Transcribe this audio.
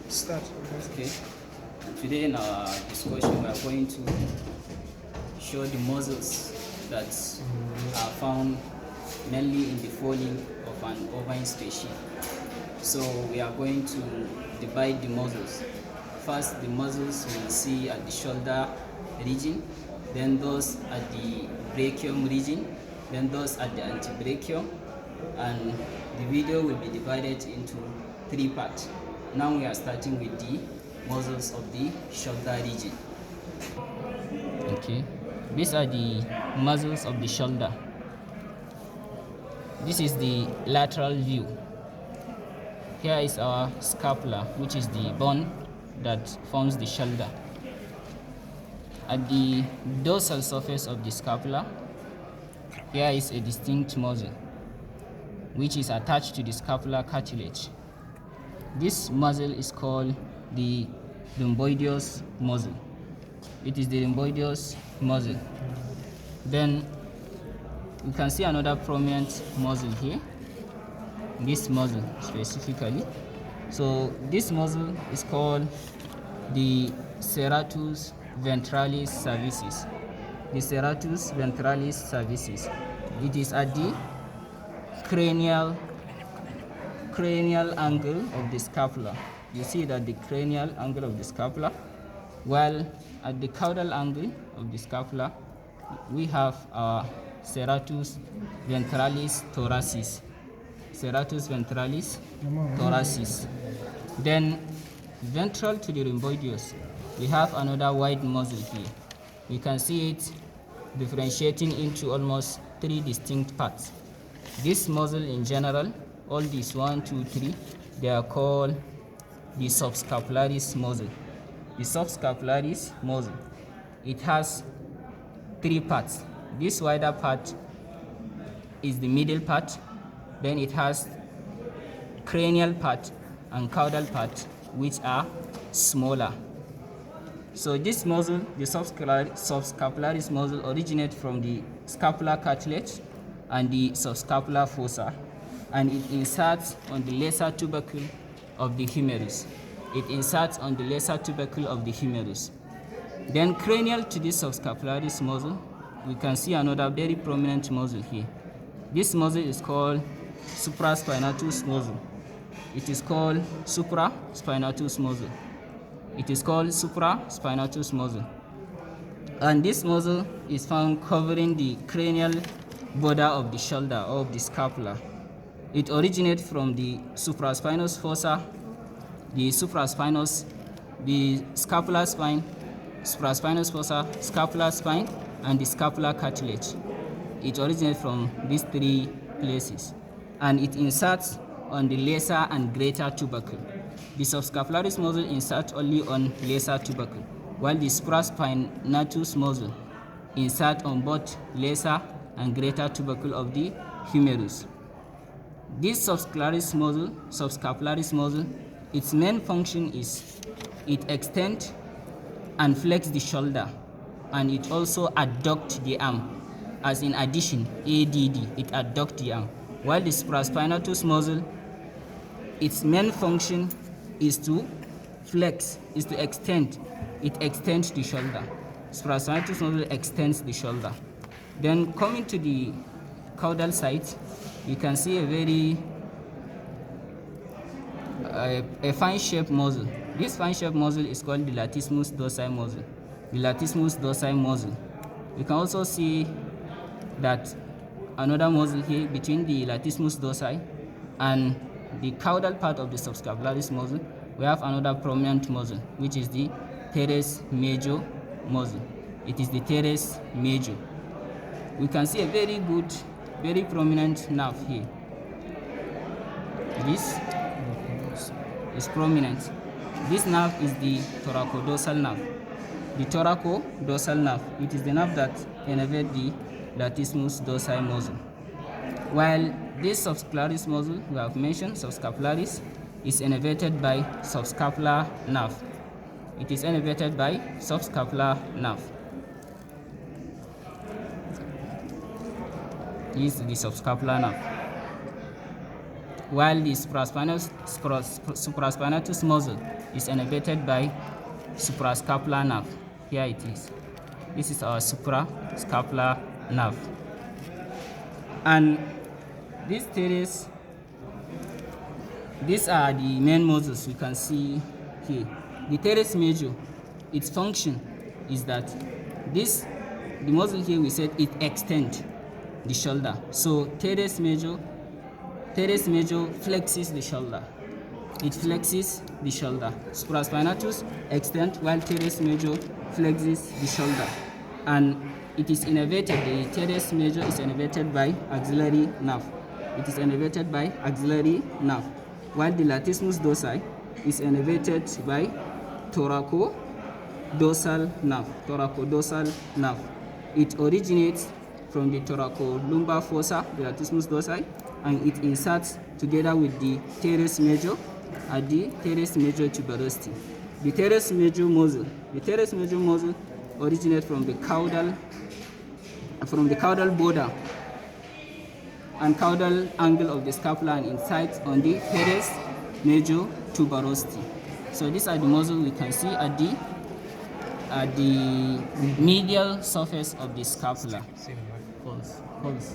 Start. Okay. Today in our discussion, we are going to show the muscles that are found mainly in the folding of an ovine species. So we are going to divide the muscles. First, the muscles we see at the shoulder region, then those at the brachium region, then those at the antebrachium, and the video will be divided into 3 parts. Now we are starting with the muscles of the shoulder region. Okay, these are the muscles of the shoulder. This is the lateral view. Here is our scapula, which is the bone that forms the shoulder. At the dorsal surface of the scapula, here is a distinct muscle, which is attached to the scapular cartilage. This muscle is called the Lumbordious Muscle. It is the Lumbordious Muscle. Then you can see another prominent muscle here, this muscle specifically. So this muscle is called the serratus ventralis cervicis. The serratus ventralis cervicis. It is at the cranial angle of the scapula. You see that the cranial angle of the scapula, while at the caudal angle of the scapula, we have our serratus ventralis thoracis. Serratus ventralis thoracis. Then ventral to the rhomboideus, we have another wide muscle here. We can see it differentiating into almost 3 distinct parts. This muscle in general, all these 1, 2, 3, they are called the subscapularis muscle. The subscapularis muscle, it has 3 parts. This wider part is the middle part, then it has cranial part and caudal part, which are smaller. So this muscle, the subscapularis muscle, originates from the scapular cartilage and the subscapular fossa, and it inserts on the lesser tubercle of the humerus. It inserts on the lesser tubercle of the humerus. Then cranial to this subscapularis muscle, we can see another very prominent muscle here. This muscle is called supraspinatus muscle. It is called supraspinatus muscle. It is called supraspinatus muscle. And this muscle is found covering the cranial border of the shoulder or of the scapula. It originates from the supraspinous fossa, the scapular spine, supraspinous fossa, scapular spine, and the scapular cartilage. It originates from these 3 places, and it inserts on the lesser and greater tubercle. The subscapularis muscle inserts only on lesser tubercle, while the supraspinatus muscle inserts on both lesser and greater tubercle of the humerus. This subscapularis muscle, its main function is it extends and flexes the shoulder, and it also adducts the arm. As in addition, ADD, it adducts the arm. While the supraspinatus muscle, its main function is to flex, is to extend. It extends the shoulder. Supraspinatus muscle extends the shoulder. Then coming to the caudal side, you can see a very fine-shaped muscle. This fine-shaped muscle is called the Latissimus dorsi muscle. The Latissimus dorsi muscle. You can also see that another muscle here between the Latissimus dorsi and the caudal part of the subscapularis muscle. We have another prominent muscle, which is the Teres major muscle. It is the Teres major. We can see a very good, very prominent nerve here. This is prominent. This nerve is the thoracodorsal nerve. The thoracodorsal nerve, it is the nerve that innervates the Latissimus dorsi muscle. While this subscapularis muscle we have mentioned, subscapularis, is innervated by subscapular nerve. It is innervated by subscapular nerve. This is the subscapular nerve. while the supraspinatus muscle is innervated by suprascapular nerve. Here it is. This is our suprascapular nerve. And these teres, these are the main muscles you can see here. The teres major, its function is that the muscle here, we said it extends the shoulder. So teres major flexes the shoulder. It flexes the shoulder. Supraspinatus extends while teres major flexes the shoulder. And it is innervated, the teres major is innervated by axillary nerve. It is innervated by axillary nerve, while the latissimus dorsi is innervated by thoracodorsal nerve. It originates from the thoracolumbar fossa, the latissimus dorsi, and it inserts together with the teres major at the teres major tuberosity. The teres major muscle originates from the caudal border and caudal angle of the scapula and insides on the teres major tuberosity. So these are the muscles we can see at the medial surface of the scapula. Pulse.